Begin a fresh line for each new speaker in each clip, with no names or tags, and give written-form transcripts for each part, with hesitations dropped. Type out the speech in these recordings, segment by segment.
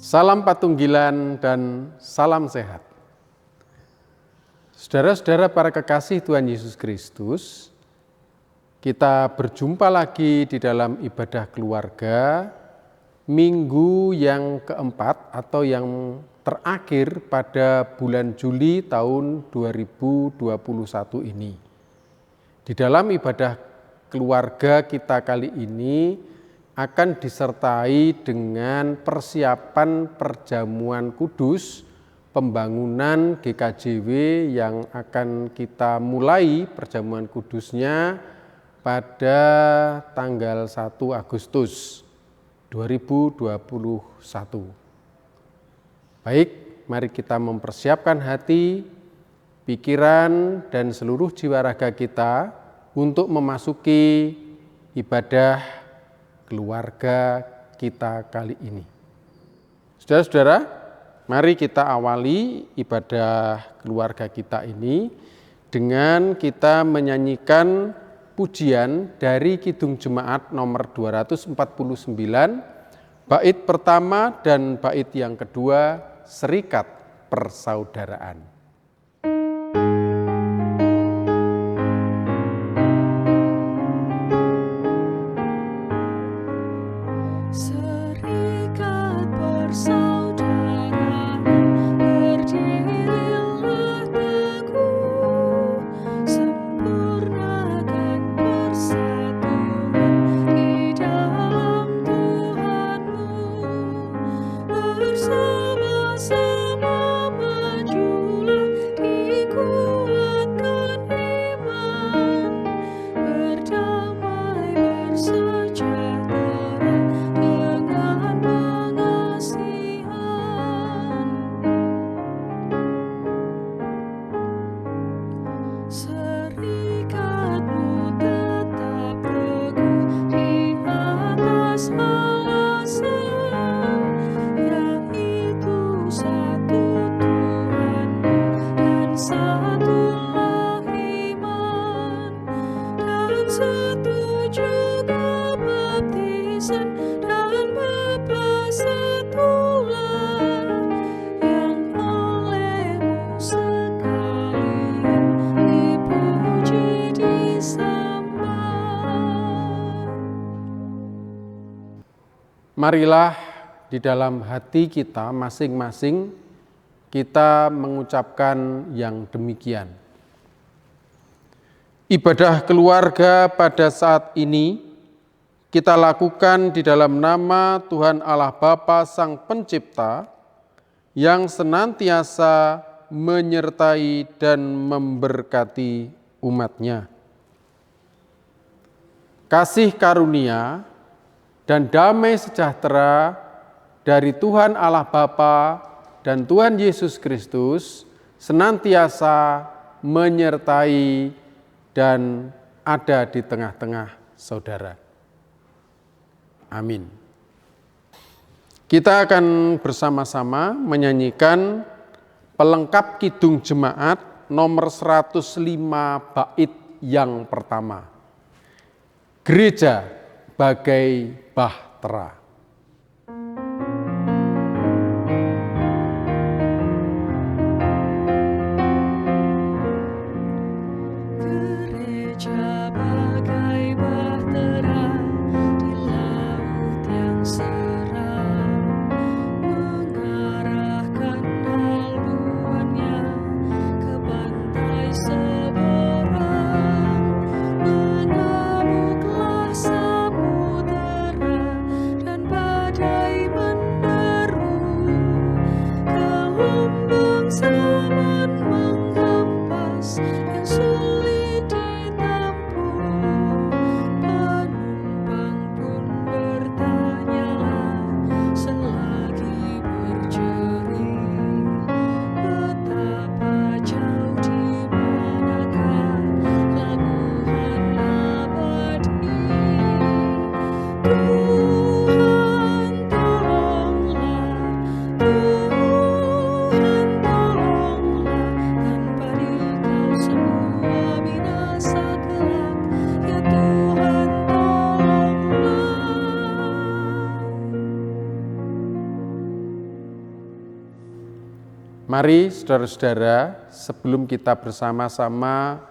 Salam Patunggilan dan salam sehat. Saudara-saudara para kekasih Tuhan Yesus Kristus, kita berjumpa lagi di dalam ibadah keluarga minggu yang keempat atau yang terakhir pada bulan Juli tahun 2021 ini. Di dalam ibadah keluarga kita kali ini akan disertai dengan persiapan perjamuan kudus pembangunan GKJW yang akan kita mulai perjamuan kudusnya pada tanggal 1 Agustus 2021. Baik, mari kita mempersiapkan hati, pikiran, dan seluruh jiwa raga kita untuk memasuki ibadah keluarga kita kali ini. Saudara-saudara, mari kita awali ibadah keluarga kita ini dengan kita menyanyikan pujian dari Kidung Jemaat nomor 249, bait pertama dan bait yang kedua, Serikat Persaudaraan. Marilah di dalam hati kita masing-masing kita mengucapkan yang demikian. Ibadah keluarga pada saat ini kita lakukan di dalam nama Tuhan Allah Bapa Sang Pencipta yang senantiasa menyertai dan memberkati umat-Nya. Kasih karunia dan damai sejahtera dari Tuhan Allah Bapa dan Tuhan Yesus Kristus senantiasa menyertai dan ada di tengah-tengah saudara. Amin. Kita akan bersama-sama menyanyikan pelengkap Kidung Jemaat nomor 105 bait yang pertama. Gereja bagai bahtera.
Yang sulit ditempuh.
Mari saudara-saudara, sebelum kita bersama-sama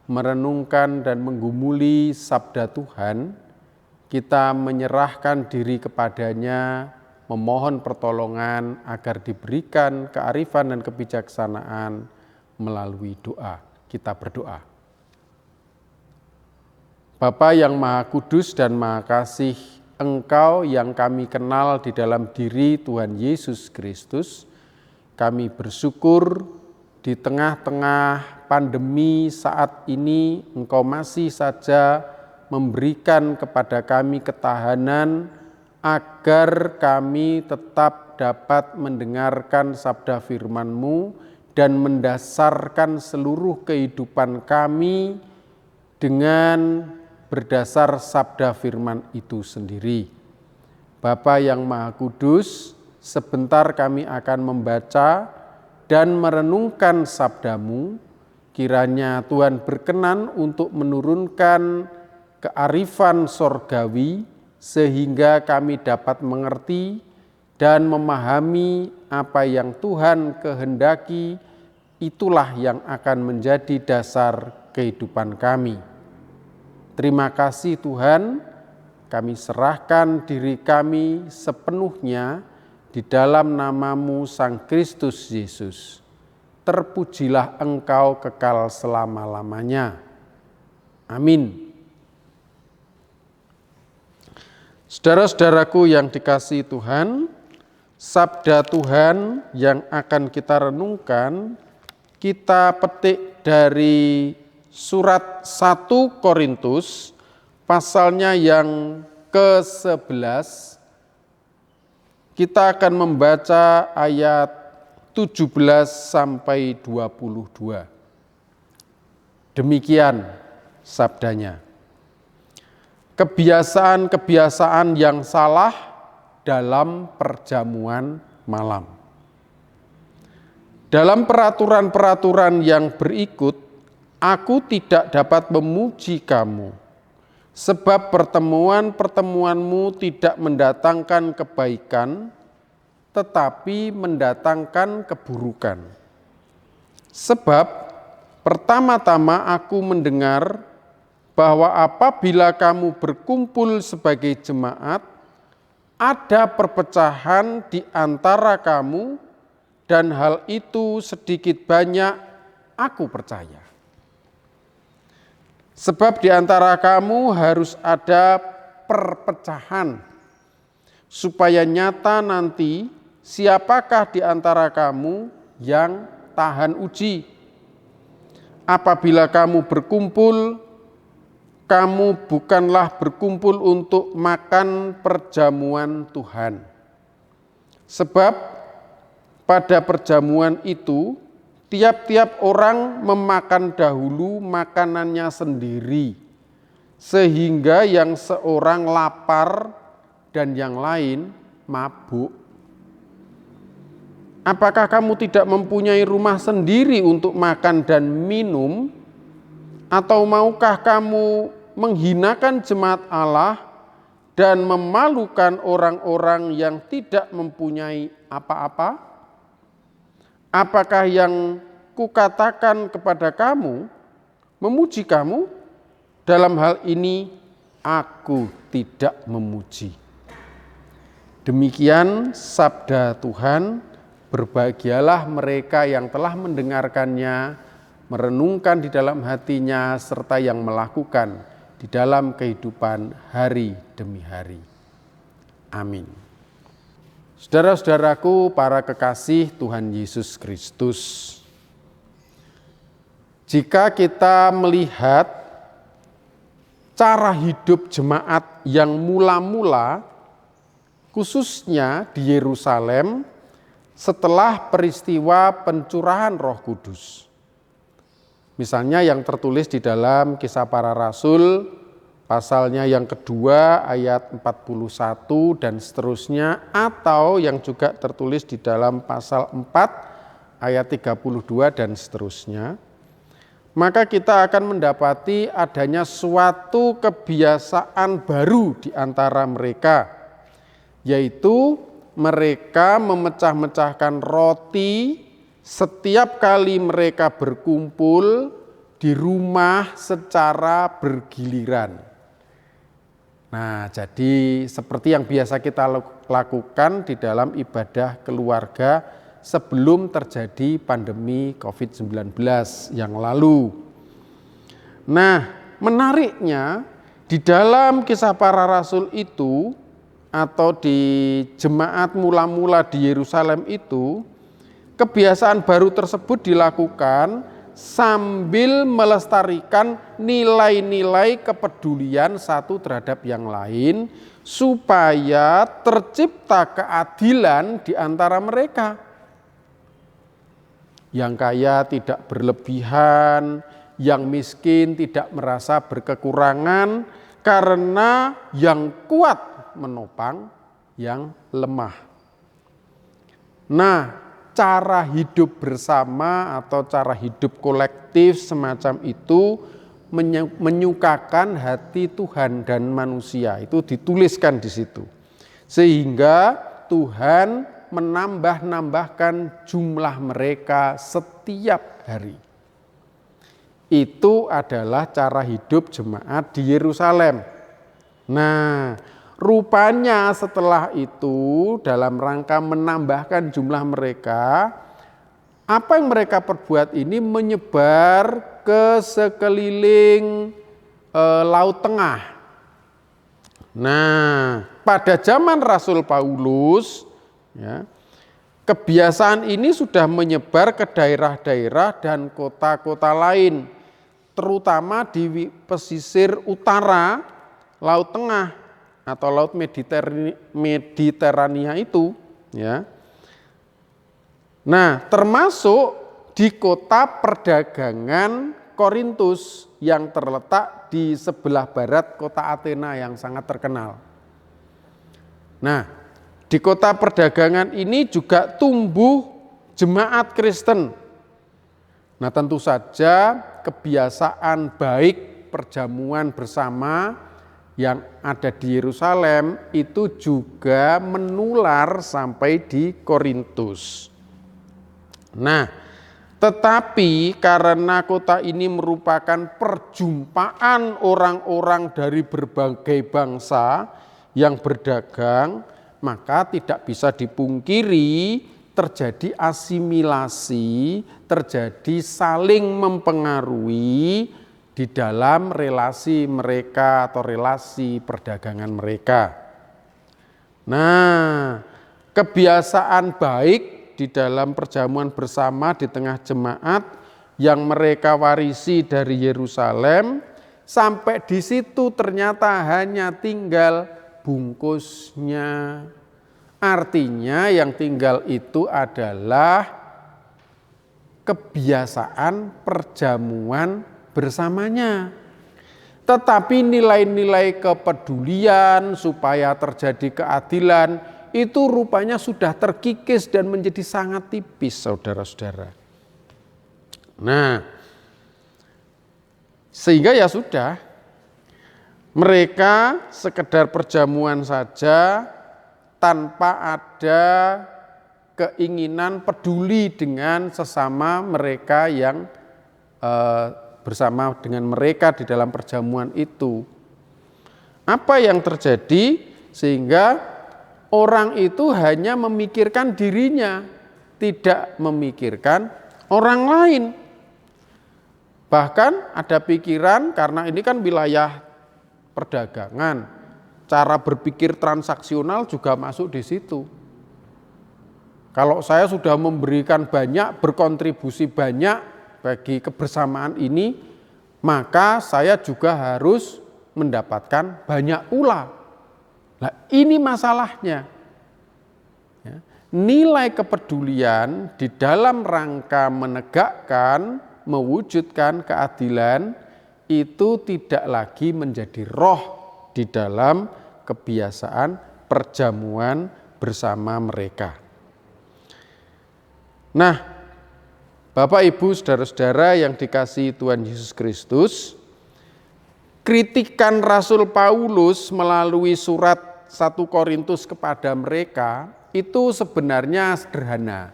merenungkan dan menggumuli sabda Tuhan, kita menyerahkan diri kepadanya, memohon pertolongan agar diberikan kearifan dan kebijaksanaan melalui doa. Kita berdoa. Bapa yang Maha Kudus dan Maha Kasih, Engkau yang kami kenal di dalam diri Tuhan Yesus Kristus, kami bersyukur di tengah-tengah pandemi saat ini Engkau masih saja memberikan kepada kami ketahanan agar kami tetap dapat mendengarkan sabda firman-Mu dan mendasarkan seluruh kehidupan kami dengan berdasar sabda firman itu sendiri. Bapa yang Maha Kudus, sebentar kami akan membaca dan merenungkan sabda-Mu. Kiranya Tuhan berkenan untuk menurunkan kearifan sorgawi sehingga kami dapat mengerti dan memahami apa yang Tuhan kehendaki, itulah yang akan menjadi dasar kehidupan kami. Terima kasih Tuhan, kami serahkan diri kami sepenuhnya di dalam nama-Mu Sang Kristus Yesus. Terpujilah Engkau kekal selama-lamanya. Amin. Saudara-saudaraku yang dikasihi Tuhan, sabda Tuhan yang akan kita renungkan, kita petik dari surat 1 Korintus, pasalnya yang ke-11. Kita akan membaca ayat 17 sampai 22. Demikian sabdanya. Kebiasaan-kebiasaan yang salah dalam perjamuan malam. Dalam peraturan-peraturan yang berikut, aku tidak dapat memuji kamu, sebab pertemuan-pertemuanmu tidak mendatangkan kebaikan, tetapi mendatangkan keburukan. Sebab pertama-tama aku mendengar bahwa apabila kamu berkumpul sebagai jemaat, ada perpecahan di antara kamu, dan hal itu sedikit banyak aku percaya. Sebab di antara kamu harus ada perpecahan, supaya nyata nanti siapakah di antara kamu yang tahan uji. Apabila kamu berkumpul, kamu bukanlah berkumpul untuk makan perjamuan Tuhan. Sebab pada perjamuan itu, tiap-tiap orang memakan dahulu makanannya sendiri, sehingga yang seorang lapar dan yang lain mabuk. Apakah kamu tidak mempunyai rumah sendiri untuk makan dan minum? Atau maukah kamu menghinakan jemaat Allah dan memalukan orang-orang yang tidak mempunyai apa-apa? Apakah yang kukatakan kepada kamu, memuji kamu? Dalam hal ini aku tidak memuji. Demikian sabda Tuhan, berbahagialah mereka yang telah mendengarkannya, merenungkan di dalam hatinya, serta yang melakukan di dalam kehidupan hari demi hari. Amin. Saudara-saudaraku, para kekasih Tuhan Yesus Kristus, jika kita melihat cara hidup jemaat yang mula-mula, khususnya di Yerusalem, setelah peristiwa pencurahan Roh Kudus. Misalnya yang tertulis di dalam Kisah Para Rasul, pasalnya yang kedua ayat 41 dan seterusnya, atau yang juga tertulis di dalam pasal 4 ayat 32 dan seterusnya, maka kita akan mendapati adanya suatu kebiasaan baru di antara mereka, yaitu mereka memecah-mecahkan roti setiap kali mereka berkumpul di rumah secara bergiliran. Nah, jadi seperti yang biasa kita lakukan di dalam ibadah keluarga sebelum terjadi pandemi COVID-19 yang lalu. Nah, menariknya di dalam Kisah Para Rasul itu atau di jemaat mula-mula di Yerusalem itu, kebiasaan baru tersebut dilakukan sambil melestarikan nilai-nilai kepedulian satu terhadap yang lain supaya tercipta keadilan di antara mereka. Yang kaya tidak berlebihan, yang miskin tidak merasa berkekurangan karena yang kuat menopang yang lemah. Nah, cara hidup bersama atau cara hidup kolektif semacam itu menyukakan hati Tuhan dan manusia. Itu dituliskan di situ. Sehingga Tuhan menambah-nambahkan jumlah mereka setiap hari. Itu adalah cara hidup jemaat di Yerusalem. Nah, rupanya setelah itu dalam rangka menambahkan jumlah mereka, apa yang mereka perbuat ini menyebar ke sekeliling Laut Tengah. Nah, pada zaman Rasul Paulus, ya, kebiasaan ini sudah menyebar ke daerah-daerah dan kota-kota lain, terutama di pesisir utara Laut Tengah atau Laut Mediterania itu, ya. Nah, termasuk di kota perdagangan Korintus yang terletak di sebelah barat kota Athena yang sangat terkenal. Nah, di kota perdagangan ini juga tumbuh jemaat Kristen. Nah, tentu saja kebiasaan baik perjamuan bersama yang ada di Yerusalem itu juga menular sampai di Korintus. Nah, tetapi karena kota ini merupakan perjumpaan orang-orang dari berbagai bangsa yang berdagang, maka tidak bisa dipungkiri terjadi asimilasi, terjadi saling mempengaruhi di dalam relasi mereka atau relasi perdagangan mereka. Nah, kebiasaan baik di dalam perjamuan bersama di tengah jemaat yang mereka warisi dari Yerusalem, sampai di situ ternyata hanya tinggal bungkusnya. Artinya yang tinggal itu adalah kebiasaan perjamuan bersamanya. Tetapi nilai-nilai kepedulian supaya terjadi keadilan itu rupanya sudah terkikis dan menjadi sangat tipis, saudara-saudara. Nah, sehingga ya sudah, mereka sekedar perjamuan saja tanpa ada keinginan peduli dengan sesama mereka yang bersama dengan mereka di dalam perjamuan itu. Apa yang terjadi sehingga orang itu hanya memikirkan dirinya, tidak memikirkan orang lain. Bahkan ada pikiran, karena ini kan wilayah perdagangan, cara berpikir transaksional juga masuk di situ. Kalau saya sudah memberikan banyak, berkontribusi banyak bagi kebersamaan ini, maka saya juga harus mendapatkan banyak pula. Nah, ini masalahnya. Ya, nilai kepedulian di dalam rangka menegakkan, mewujudkan keadilan itu tidak lagi menjadi roh di dalam kebiasaan perjamuan bersama mereka. Nah, Bapak Ibu saudara-saudara yang dikasihi Tuhan Yesus Kristus, kritikan Rasul Paulus melalui surat 1 Korintus kepada mereka itu sebenarnya sederhana.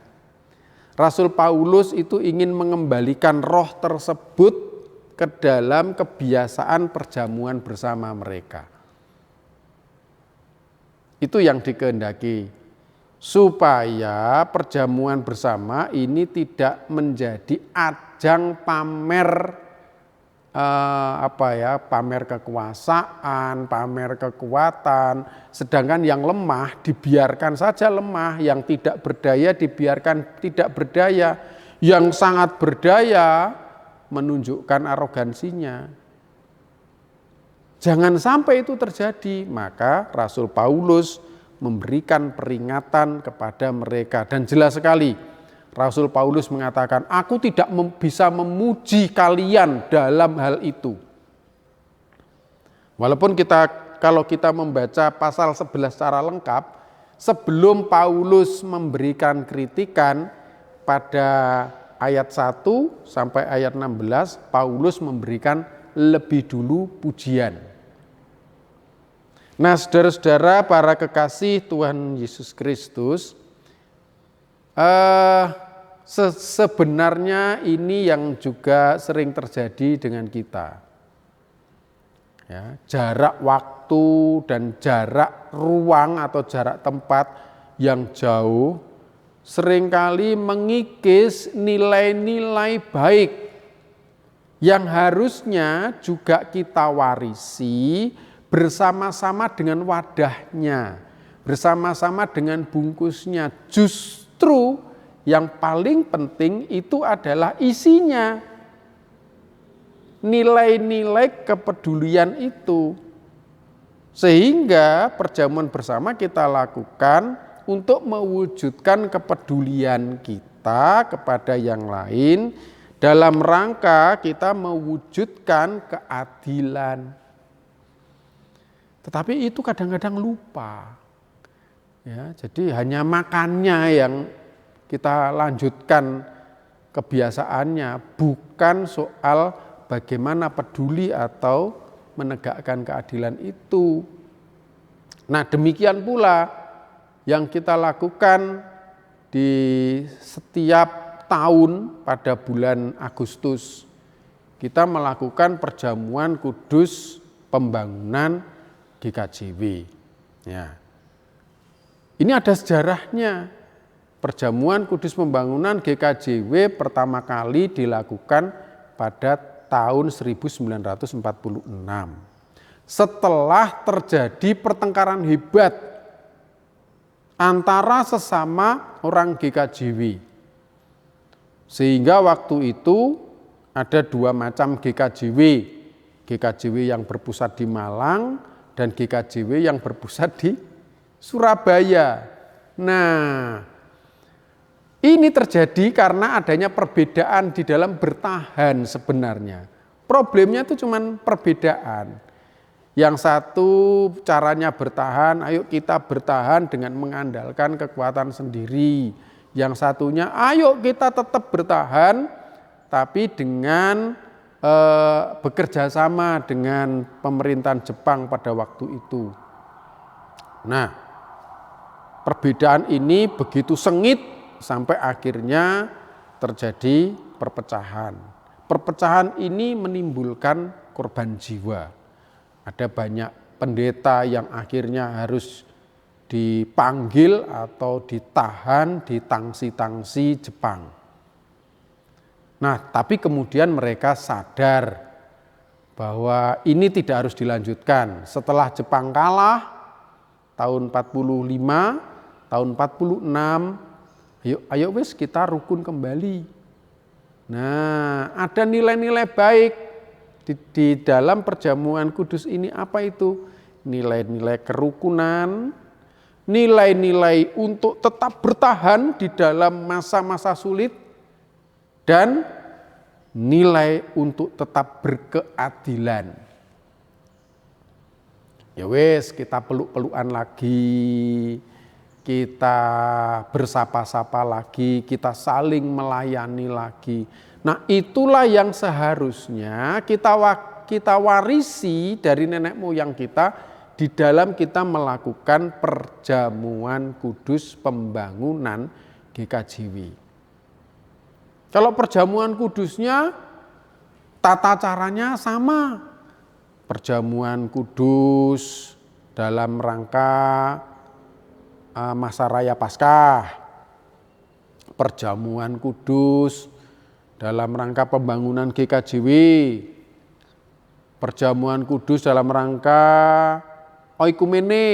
Rasul Paulus itu ingin mengembalikan roh tersebut ke dalam kebiasaan perjamuan bersama mereka. Itu yang dikehendaki, supaya perjamuan bersama ini tidak menjadi ajang pamer pamer kekuasaan, pamer kekuatan, sedangkan yang lemah dibiarkan saja lemah, yang tidak berdaya dibiarkan tidak berdaya, yang sangat berdaya menunjukkan arogansinya. Jangan sampai itu terjadi, maka Rasul Paulus memberikan peringatan kepada mereka, dan jelas sekali Rasul Paulus mengatakan, aku tidak bisa memuji kalian dalam hal itu. Walaupun kalau kita membaca pasal 11 secara lengkap, sebelum Paulus memberikan kritikan pada ayat 1 sampai ayat 16, Paulus memberikan lebih dulu pujian. Nah, saudara-saudara, para kekasih Tuhan Yesus Kristus, sebenarnya ini yang juga sering terjadi dengan kita. Ya, jarak waktu dan jarak ruang atau jarak tempat yang jauh seringkali mengikis nilai-nilai baik yang harusnya juga kita warisi bersama-sama dengan wadahnya, bersama-sama dengan bungkusnya. Justru yang paling penting itu adalah isinya, nilai-nilai kepedulian itu. Sehingga perjamuan bersama kita lakukan untuk mewujudkan kepedulian kita kepada yang lain dalam rangka kita mewujudkan keadilan. Tetapi itu kadang-kadang lupa. Ya, jadi hanya makannya yang kita lanjutkan kebiasaannya, bukan soal bagaimana peduli atau menegakkan keadilan itu. Nah, demikian pula yang kita lakukan di setiap tahun pada bulan Agustus. Kita melakukan perjamuan kudus pembangunan GKJW. Ya. Ini ada sejarahnya. Perjamuan kudus pembangunan GKJW pertama kali dilakukan pada tahun 1946. Setelah terjadi pertengkaran hebat antara sesama orang GKJW. Sehingga waktu itu ada dua macam GKJW. GKJW yang berpusat di Malang dan GKJW yang berpusat di Surabaya. Nah, ini terjadi karena adanya perbedaan di dalam bertahan sebenarnya. Problemnya itu cuma perbedaan. Yang satu caranya bertahan, ayo kita bertahan dengan mengandalkan kekuatan sendiri. Yang satunya, ayo kita tetap bertahan, tapi dengan bekerja sama dengan pemerintahan Jepang pada waktu itu. Nah, perbedaan ini begitu sengit sampai akhirnya terjadi perpecahan. Perpecahan ini menimbulkan korban jiwa. Ada banyak pendeta yang akhirnya harus dipanggil atau ditahan di tangsi-tangsi Jepang. Nah, tapi kemudian mereka sadar bahwa ini tidak harus dilanjutkan. Setelah Jepang kalah tahun 45, tahun 46, ayo wis kita rukun kembali. Nah, ada nilai-nilai baik di dalam perjamuan kudus ini. Apa itu? Nilai-nilai kerukunan, nilai-nilai untuk tetap bertahan di dalam masa-masa sulit, dan nilai untuk tetap berkeadilan. Ya wes, kita peluk-pelukan lagi, kita bersapa-sapa lagi, kita saling melayani lagi. Nah, itulah yang seharusnya kita warisi dari nenek moyang kita di dalam kita melakukan perjamuan kudus pembangunan GKJW. Kalau perjamuan kudusnya tata caranya sama. Perjamuan kudus dalam rangka masa raya Paskah. Perjamuan kudus dalam rangka pembangunan GKJW. Perjamuan kudus dalam rangka oikumene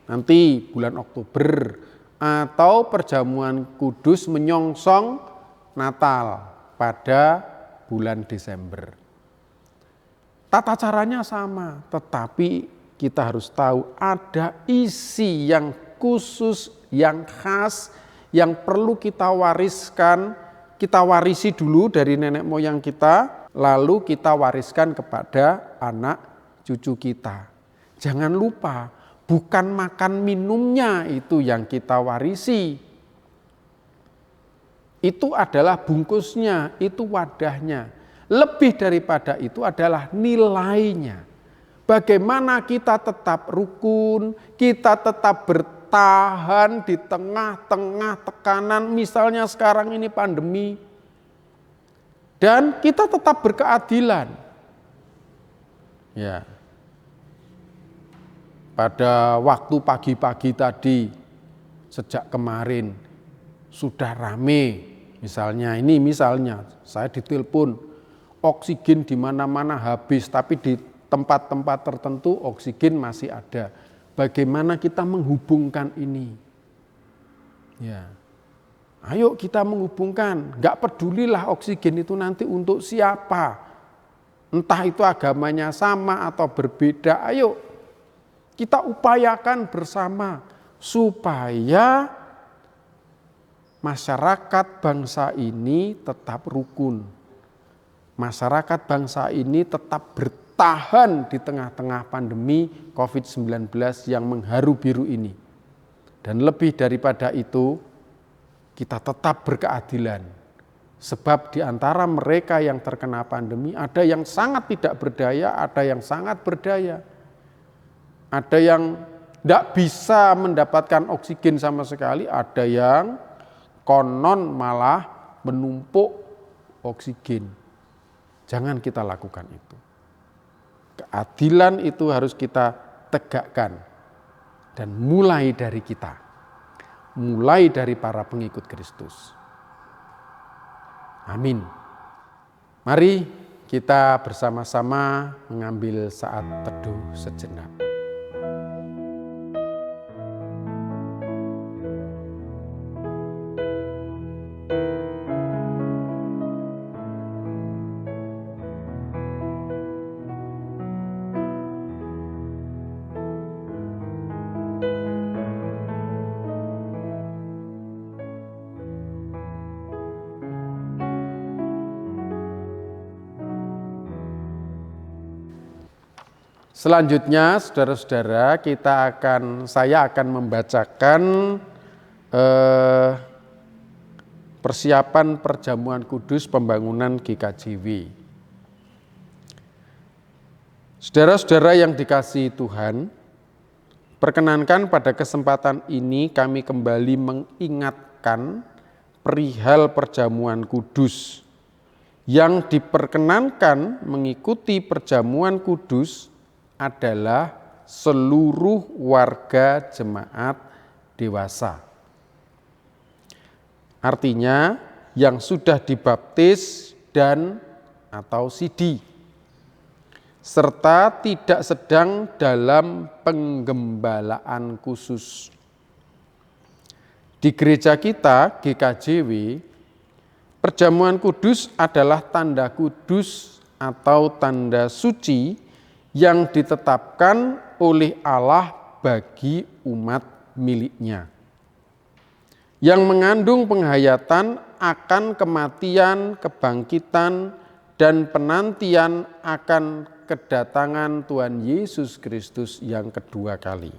nanti bulan Oktober. Atau perjamuan kudus menyongsong Natal pada bulan Desember. Tata caranya sama, tetapi kita harus tahu ada isi yang khusus, yang khas, yang perlu kita wariskan, kita warisi dulu dari nenek moyang kita, lalu kita wariskan kepada anak cucu kita. Jangan lupa, bukan makan minumnya itu yang kita warisi. Itu adalah bungkusnya, itu wadahnya. Lebih daripada itu adalah nilainya. Bagaimana kita tetap rukun, kita tetap bertahan di tengah-tengah tekanan, misalnya sekarang ini pandemi. Dan kita tetap berkeadilan. Ya. Pada waktu pagi-pagi tadi, sejak kemarin, sudah rame. Misalnya, saya ditelepon, oksigen di mana-mana habis, tapi di tempat-tempat tertentu oksigen masih ada. Bagaimana kita menghubungkan ini? Ya, ayo kita menghubungkan. Gak pedulilah oksigen itu nanti untuk siapa. Entah itu agamanya sama atau berbeda. Ayo kita upayakan bersama supaya masyarakat bangsa ini tetap rukun. Masyarakat bangsa ini tetap bertahan di tengah-tengah pandemi COVID-19 yang mengharu biru ini. Dan lebih daripada itu, kita tetap berkeadilan. Sebab di antara mereka yang terkena pandemi, ada yang sangat tidak berdaya, ada yang sangat berdaya. Ada yang tidak bisa mendapatkan oksigen sama sekali, ada yang konon malah menumpuk oksigen. Jangan kita lakukan itu. Keadilan itu harus kita tegakkan. Dan mulai dari kita. Mulai dari para pengikut Kristus. Amin. Mari kita bersama-sama mengambil saat teduh sejenak. Selanjutnya, saudara-saudara, saya akan membacakan persiapan perjamuan kudus pembangunan GKJW. Saudara-saudara yang dikasihi Tuhan, perkenankan pada kesempatan ini kami kembali mengingatkan perihal perjamuan kudus. Yang diperkenankan mengikuti perjamuan kudus adalah seluruh warga jemaat dewasa. Artinya yang sudah dibaptis dan atau sidi, serta tidak sedang dalam penggembalaan khusus. Di gereja kita, GKJW, perjamuan kudus adalah tanda kudus atau tanda suci yang ditetapkan oleh Allah bagi umat miliknya, yang mengandung penghayatan akan kematian, kebangkitan, dan penantian akan kedatangan Tuhan Yesus Kristus yang kedua kali.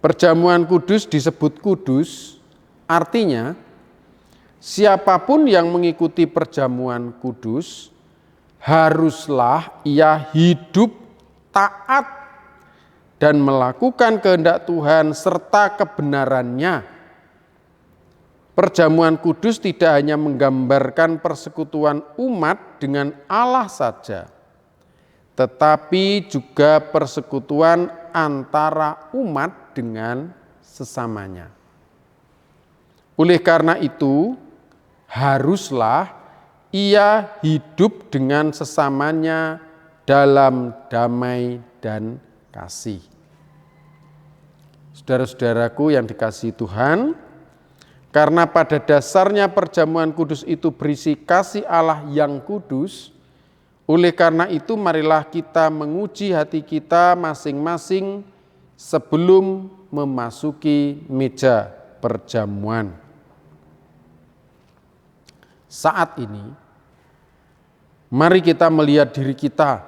Perjamuan kudus disebut kudus, artinya siapapun yang mengikuti perjamuan kudus haruslah ia hidup taat dan melakukan kehendak Tuhan serta kebenarannya. Perjamuan kudus tidak hanya menggambarkan persekutuan umat dengan Allah saja, tetapi juga persekutuan antara umat dengan sesamanya. Oleh karena itu, haruslah ia hidup dengan sesamanya dalam damai dan kasih. Saudara-saudaraku yang dikasihi Tuhan, karena pada dasarnya perjamuan kudus itu berisi kasih Allah yang kudus, oleh karena itu marilah kita menguji hati kita masing-masing sebelum memasuki meja perjamuan. Saat ini, mari kita melihat diri kita,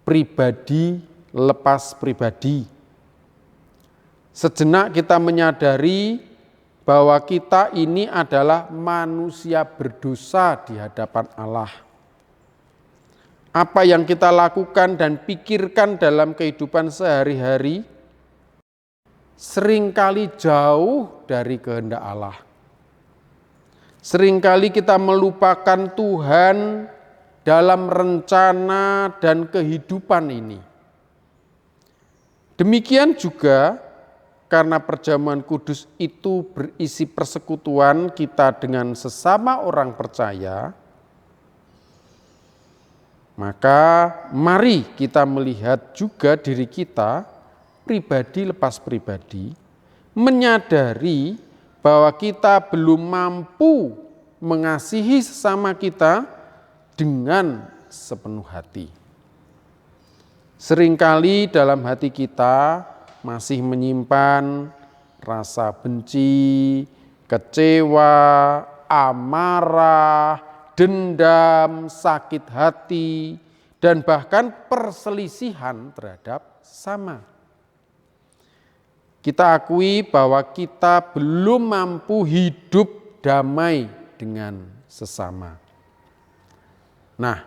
pribadi lepas pribadi. Sejenak kita menyadari bahwa kita ini adalah manusia berdosa di hadapan Allah. Apa yang kita lakukan dan pikirkan dalam kehidupan sehari-hari seringkali jauh dari kehendak Allah. Seringkali kita melupakan Tuhan dalam rencana dan kehidupan ini. Demikian juga karena perjamuan kudus itu berisi persekutuan kita dengan sesama orang percaya, maka mari kita melihat juga diri kita, pribadi lepas pribadi, menyadari bahwa kita belum mampu mengasihi sesama kita dengan sepenuh hati. Seringkali dalam hati kita masih menyimpan rasa benci, kecewa, amarah, dendam, sakit hati, dan bahkan perselisihan terhadap sesama. Kita akui bahwa kita belum mampu hidup damai dengan sesama. Nah,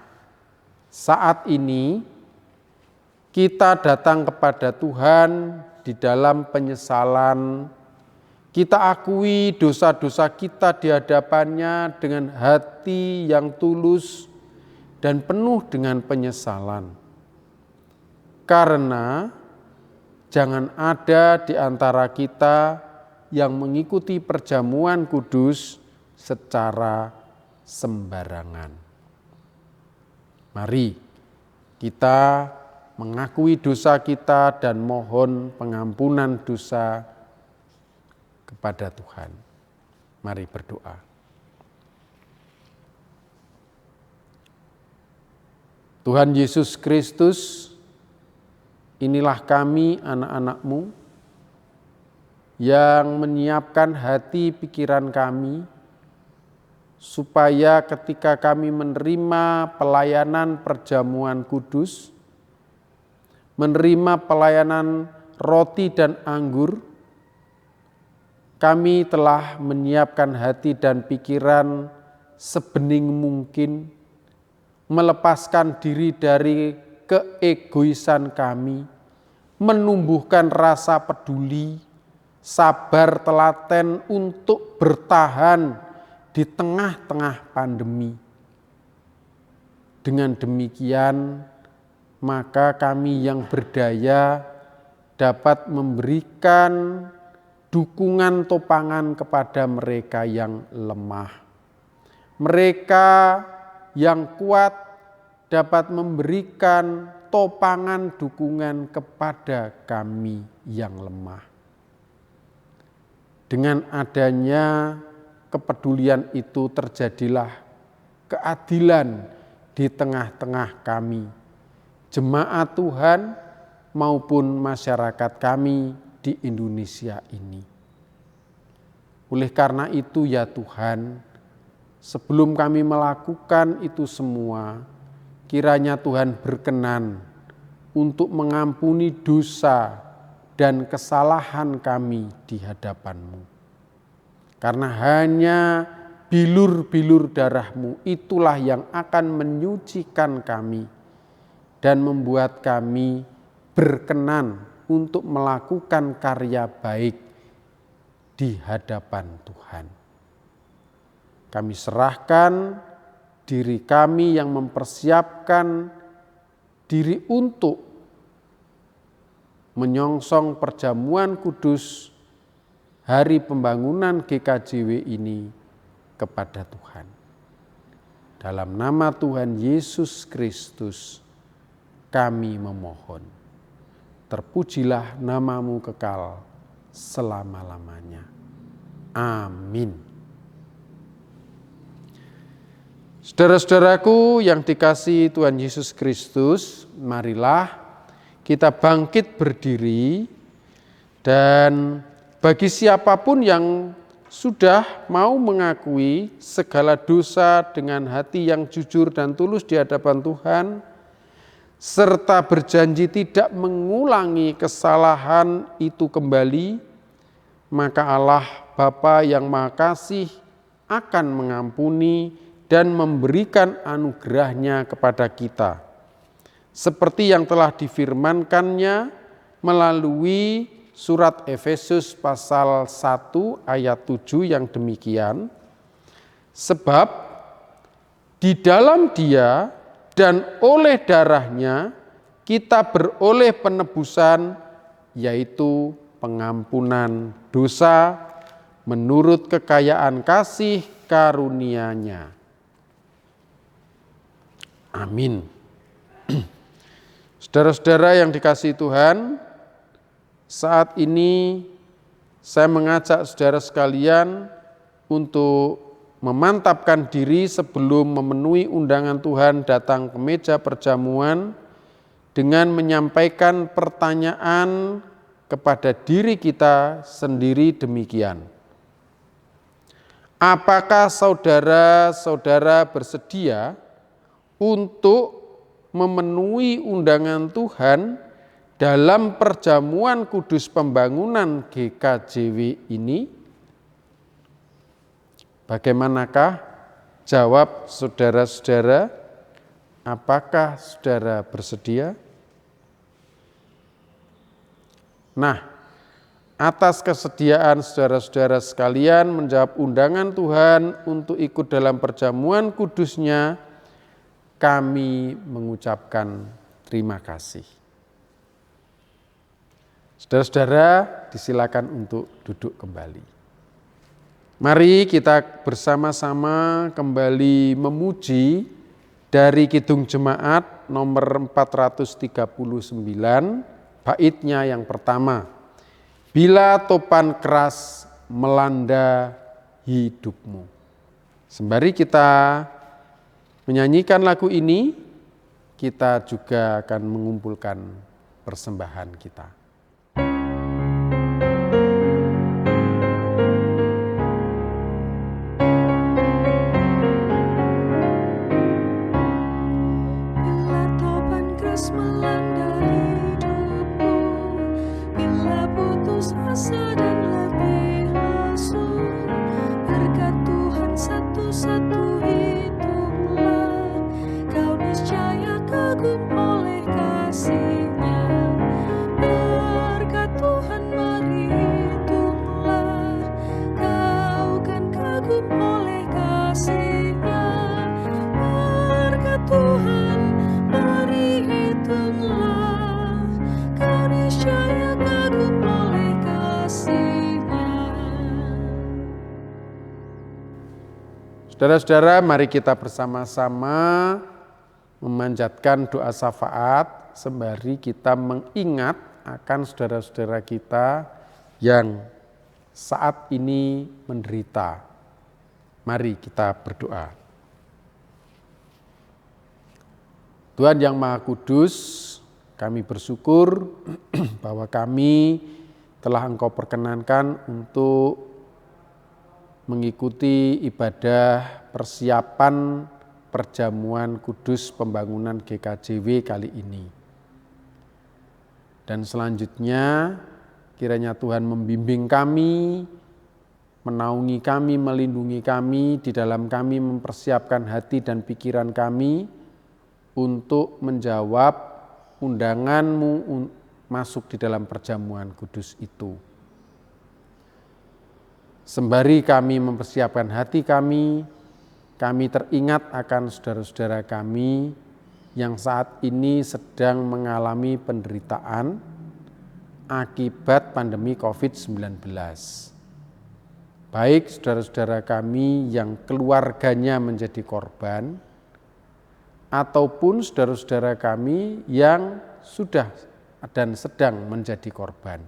saat ini kita datang kepada Tuhan di dalam penyesalan. Kita akui dosa-dosa kita di hadapannya dengan hati yang tulus dan penuh dengan penyesalan. Karena jangan ada di antara kita yang mengikuti perjamuan kudus secara sembarangan. Mari kita mengakui dosa kita dan mohon pengampunan dosa kepada Tuhan. Mari berdoa. Tuhan Yesus Kristus, inilah kami anak-anak-Mu yang menyiapkan hati pikiran kami supaya ketika kami menerima pelayanan perjamuan kudus, menerima pelayanan roti dan anggur, kami telah menyiapkan hati dan pikiran sebening mungkin, melepaskan diri dari keegoisan kami, menumbuhkan rasa peduli, sabar telaten untuk bertahan di tengah-tengah pandemi. Dengan demikian, maka kami yang berdaya dapat memberikan dukungan topangan kepada mereka yang lemah. Mereka yang kuat dapat memberikan topangan dukungan kepada kami yang lemah. Dengan adanya kepedulian itu terjadilah keadilan di tengah-tengah kami, jemaat Tuhan maupun masyarakat kami di Indonesia ini. Oleh karena itu ya Tuhan, sebelum kami melakukan itu semua, kiranya Tuhan berkenan untuk mengampuni dosa dan kesalahan kami di hadapan-Mu. Karena hanya bilur-bilur darah-Mu itulah yang akan menyucikan kami dan membuat kami berkenan untuk melakukan karya baik di hadapan Tuhan. Kami serahkan diri kami yang mempersiapkan diri untuk menyongsong perjamuan kudus hari pembangunan GKJW ini kepada Tuhan. Dalam nama Tuhan Yesus Kristus kami memohon. Terpujilah namamu kekal selama-lamanya. Amin. Saudara-saudaraku yang dikasihi Tuhan Yesus Kristus, marilah kita bangkit berdiri, dan bagi siapapun yang sudah mau mengakui segala dosa dengan hati yang jujur dan tulus di hadapan Tuhan, serta berjanji tidak mengulangi kesalahan itu kembali, maka Allah Bapa yang Maha Kasih akan mengampuni dan memberikan anugerah-Nya kepada kita. Seperti yang telah difirmankannya melalui surat Efesus pasal 1 ayat 7 yang demikian, sebab di dalam Dia dan oleh darah-Nya kita beroleh penebusan, yaitu pengampunan dosa menurut kekayaan kasih karunia-Nya. Amin. Saudara-saudara yang dikasihi Tuhan, saat ini saya mengajak saudara sekalian untuk memantapkan diri sebelum memenuhi undangan Tuhan datang ke meja perjamuan dengan menyampaikan pertanyaan kepada diri kita sendiri demikian. Apakah saudara-saudara bersedia untuk memenuhi undangan Tuhan dalam perjamuan kudus pembangunan GKJW ini? Bagaimanakah jawab saudara-saudara? Apakah saudara bersedia? Nah, atas kesediaan saudara-saudara sekalian menjawab undangan Tuhan untuk ikut dalam perjamuan kudus-Nya, kami mengucapkan terima kasih. Saudara-saudara, disilakan untuk duduk kembali. Mari kita bersama-sama kembali memuji dari Kidung Jemaat nomor 439, baitnya yang pertama. Bila topan keras melanda hidupmu. Sembari kita menyanyikan lagu ini, kita juga akan mengumpulkan persembahan kita.
Bila topan keras melanda hidupmu, bila putus asa dan letih lesu, berkat Tuhan satu-satu kagum oleh kasih-Nya. Berkat Tuhan mari hitunglah, kau kan kagum oleh kasih-Nya. Berkat Tuhan mari hitunglah, kau niscaya kagum oleh kasih-Nya.
Saudara-saudara, mari kita bersama-sama memanjatkan doa syafaat sembari kita mengingat akan saudara-saudara kita yang saat ini menderita. Mari kita berdoa. Tuhan yang Maha Kudus, kami bersyukur bahwa kami telah Engkau perkenankan untuk mengikuti ibadah persiapan perjamuan kudus pembangunan GKJW kali ini. Dan selanjutnya kiranya Tuhan membimbing kami, menaungi kami, melindungi kami, di dalam kami mempersiapkan hati dan pikiran kami untuk menjawab undangan-Mu masuk di dalam perjamuan kudus itu. Sembari kami mempersiapkan hati kami teringat akan saudara-saudara kami yang saat ini sedang mengalami penderitaan akibat pandemi COVID-19. Baik saudara-saudara kami yang keluarganya menjadi korban, ataupun saudara-saudara kami yang sudah dan sedang menjadi korban.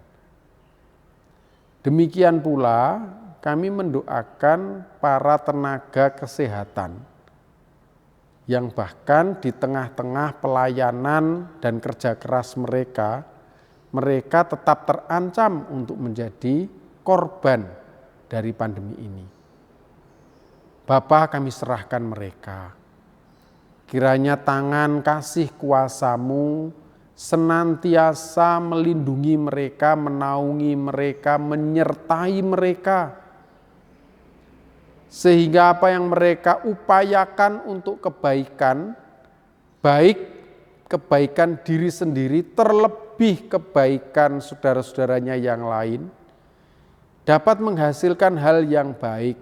Demikian pula kami mendoakan para tenaga kesehatan yang bahkan di tengah-tengah pelayanan dan kerja keras mereka tetap terancam untuk menjadi korban dari pandemi ini. Bapa, kami serahkan mereka. Kiranya tangan kasih kuasa-Mu senantiasa melindungi mereka, menaungi mereka, menyertai mereka. Sehingga apa yang mereka upayakan untuk kebaikan, baik kebaikan diri sendiri, terlebih kebaikan saudara-saudaranya yang lain, dapat menghasilkan hal yang baik,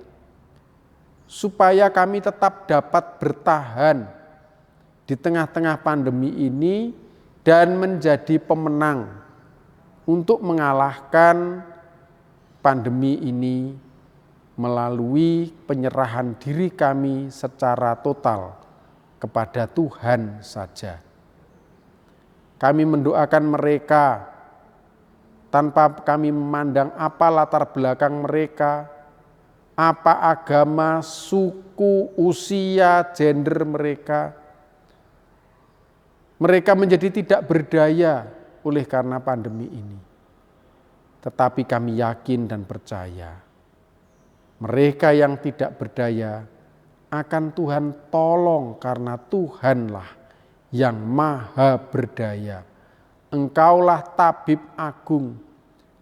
supaya kami tetap dapat bertahan di tengah-tengah pandemi ini dan menjadi pemenang untuk mengalahkan pandemi ini melalui penyerahan diri kami secara total kepada Tuhan saja. Kami mendoakan mereka tanpa kami memandang apa latar belakang mereka, apa agama, suku, usia, gender mereka. Mereka menjadi tidak berdaya oleh karena pandemi ini. Tetapi kami yakin dan percaya, mereka yang tidak berdaya akan Tuhan tolong karena Tuhanlah yang maha berdaya. Engkaulah tabib agung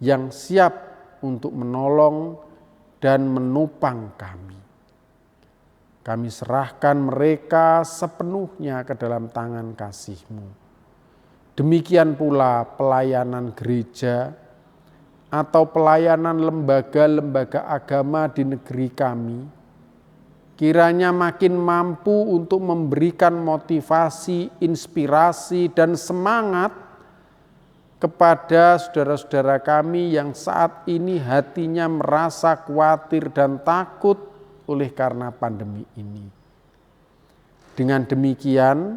yang siap untuk menolong dan menopang kami. Kami serahkan mereka sepenuhnya ke dalam tangan kasih-Mu. Demikian pula pelayanan gereja atau pelayanan lembaga-lembaga agama di negeri kami, kiranya makin mampu untuk memberikan motivasi, inspirasi, dan semangat kepada saudara-saudara kami yang saat ini hatinya merasa khawatir dan takut oleh karena pandemi ini. Dengan demikian,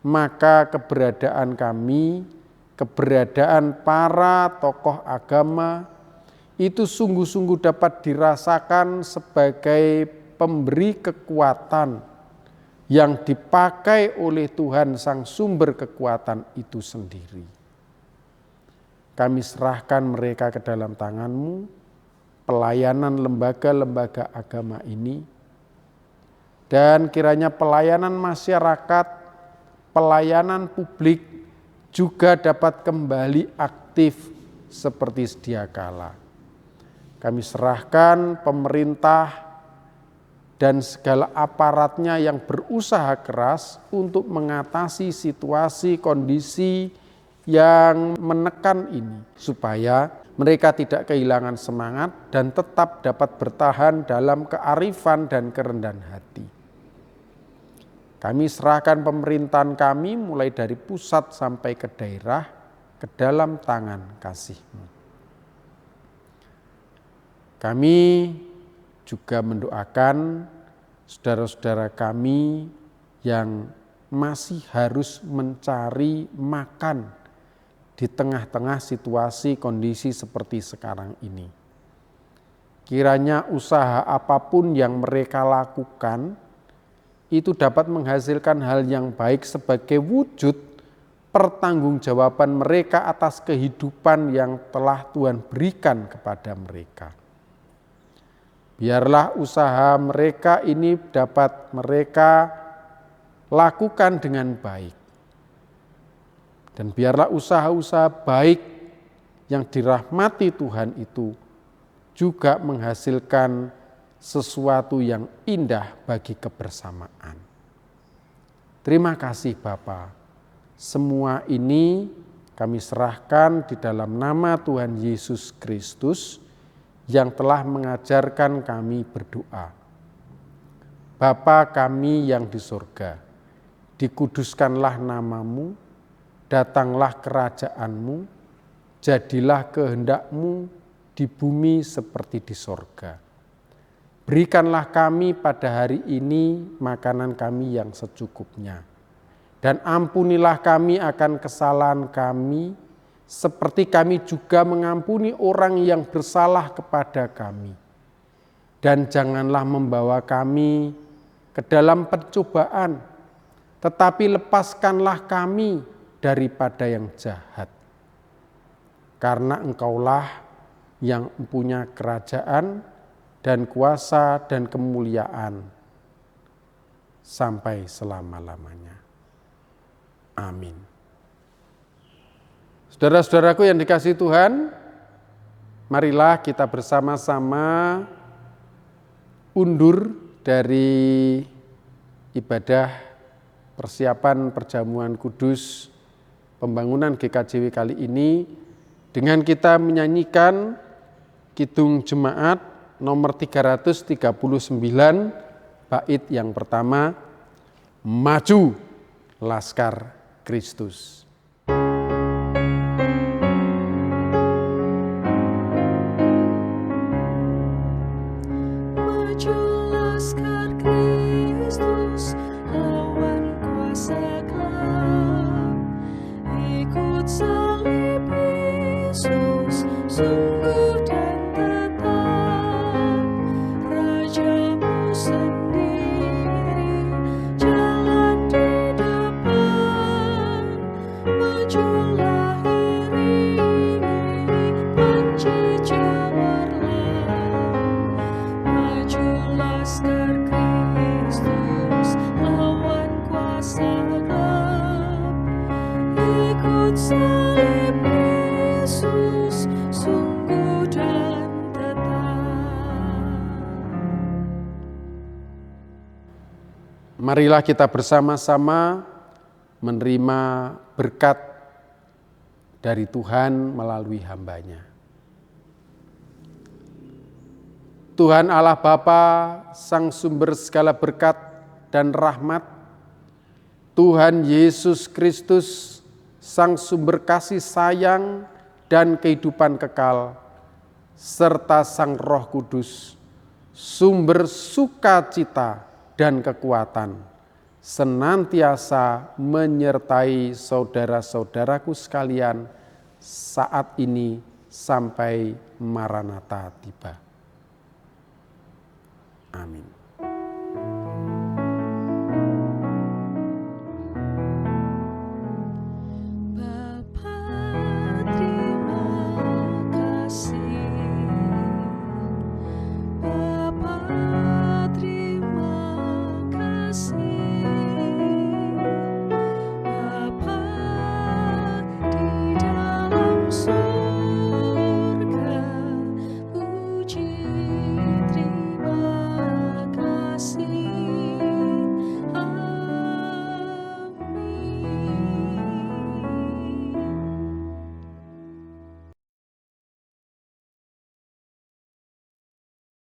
maka keberadaan kami, keberadaan para tokoh agama itu sungguh-sungguh dapat dirasakan sebagai pemberi kekuatan yang dipakai oleh Tuhan sang sumber kekuatan itu sendiri. Kami serahkan mereka ke dalam tangan-Mu, pelayanan lembaga-lembaga agama ini, dan kiranya pelayanan masyarakat, pelayanan publik juga dapat kembali aktif seperti sedia kala. Kami serahkan pemerintah dan segala aparatnya yang berusaha keras untuk mengatasi situasi kondisi yang menekan ini, supaya mereka tidak kehilangan semangat dan tetap dapat bertahan dalam kearifan dan kerendahan hati. Kami serahkan pemerintahan kami mulai dari pusat sampai ke daerah ke dalam tangan kasih-Mu. Kami juga mendoakan saudara-saudara kami yang masih harus mencari makan di tengah-tengah situasi kondisi seperti sekarang ini. Kiranya usaha apapun yang mereka lakukan itu dapat menghasilkan hal yang baik sebagai wujud pertanggungjawaban mereka atas kehidupan yang telah Tuhan berikan kepada mereka. Biarlah usaha mereka ini dapat mereka lakukan dengan baik. Dan biarlah usaha-usaha baik yang dirahmati Tuhan itu juga menghasilkan sesuatu yang indah bagi kebersamaan. Terima kasih Bapa. Semua ini kami serahkan di dalam nama Tuhan Yesus Kristus yang telah mengajarkan kami berdoa. Bapa kami yang di surga, dikuduskanlah namamu, datanglah kerajaanmu, jadilah kehendak-Mu di bumi seperti di sorga. Berikanlah kami pada hari ini makanan kami yang secukupnya. Dan ampunilah kami akan kesalahan kami, seperti kami juga mengampuni orang yang bersalah kepada kami. Dan janganlah membawa kami ke dalam pencobaan, tetapi lepaskanlah kami daripada yang jahat. Karena Engkaulah yang mempunyai kerajaan dan kuasa dan kemuliaan sampai selama-lamanya. Amin. Saudara-saudaraku yang dikasihi Tuhan, marilah kita bersama-sama undur dari ibadah persiapan perjamuan kudus pembangunan GKJW kali ini dengan kita menyanyikan Kidung Jemaat nomor 339 bait yang pertama, Maju Laskar Kristus.
Maju laskar Kristus, lawan kuasa gelap. Ikut salib Yesus, sungguh dan tetap. Rajamu sendiri jalan di depan. Majulah iringi panji cemerlang. Maju laskar Kristus, lawan kuasa gelap. Ikut salib Yesus, sungguh dan tetap.
Marilah kita bersama-sama menerima berkat dari Tuhan melalui hamba-Nya. Tuhan Allah Bapa, Sang Sumber segala berkat dan rahmat, Tuhan Yesus Kristus, Sang Sumber kasih sayang dan kehidupan kekal, serta Sang Roh Kudus, sumber sukacita dan kekuatan, senantiasa menyertai saudara-saudaraku sekalian saat ini sampai Maranatha tiba. Amin.